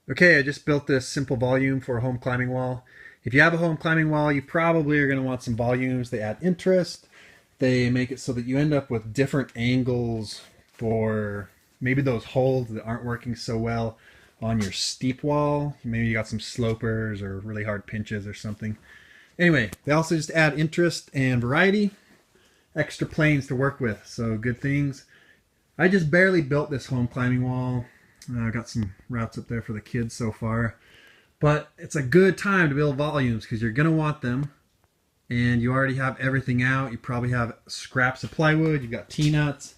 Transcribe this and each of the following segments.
Okay, I just built this simple volume for a home climbing wall. If you have a home climbing wall, you probably are going to want some volumes. They add interest. They make it so that you end up with different angles for maybe those holes that aren't working so well on your steep wall. Maybe you got some slopers or really hard pinches or something. Anyway, they also just add interest and variety, extra planes to work with, so good things. I just barely built this home climbing wall. I got some routes up there for the kids so far. But it's a good time to build volumes because you're going to want them. And you already have everything out. You probably have scraps of plywood. You've got T-nuts.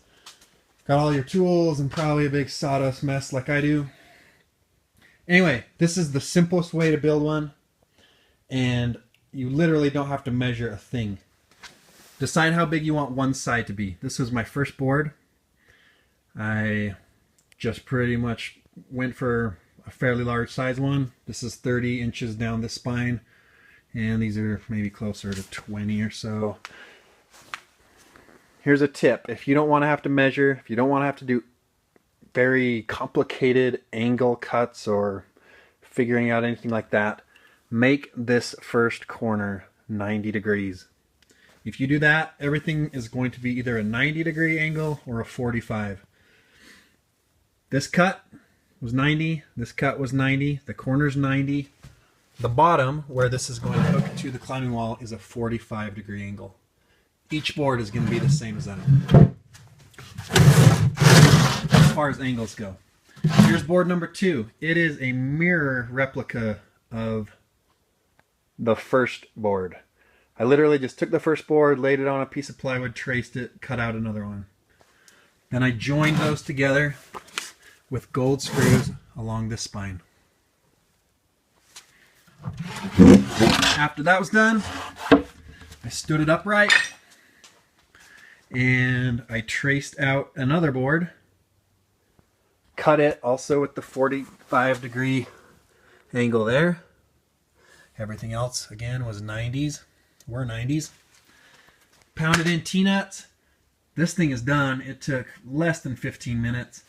Got all your tools and probably a big sawdust mess like I do. Anyway, this is the simplest way to build one. And you literally don't have to measure a thing. Decide how big you want one side to be. This was my first board. I just pretty much went for a fairly large size one. This is 30 inches down the spine, and these are maybe closer to 20 or so. Here's a tip. If you don't want to have to measure, if you don't want to have to do very complicated angle cuts or figuring out anything like that, make this first corner 90 degrees. If you do that, everything is going to be either a 90-degree angle or a 45. This cut was 90, this cut was 90, the corner's 90. The bottom, where this is going to hook to the climbing wall, is a 45-degree angle. Each board is going to be the same as that, as far as angles go. Here's board number 2. It is a mirror replica of the first board. I literally just took the first board, laid it on a piece of plywood, traced it, cut out another one. Then I joined those together with gold screws along this spine. After that was done, I stood it upright and I traced out another board, cut it also with the 45-degree angle there. Everything else again was 90s, were 90s. Pounded in T-nuts. This thing is done. It took less than 15 minutes.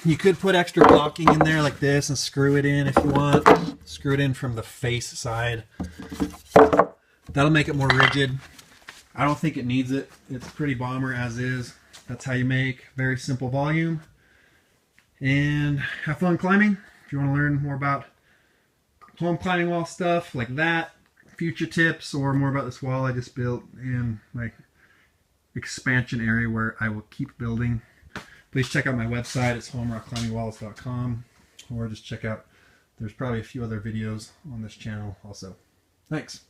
You could put extra blocking in there like this and screw it in if you want. Screw it in from the face side. That'll make it more rigid. I don't think it needs it. It's pretty bomber as is. That's how you make very simple volume. And have fun climbing. If you want to learn more about home climbing wall stuff like that, future tips, or more about this wall I just built in my expansion area where I will keep building, please check out my website. It's homerockclimbingwalls.com, or just check out, there's probably a few other videos on this channel also. Thanks.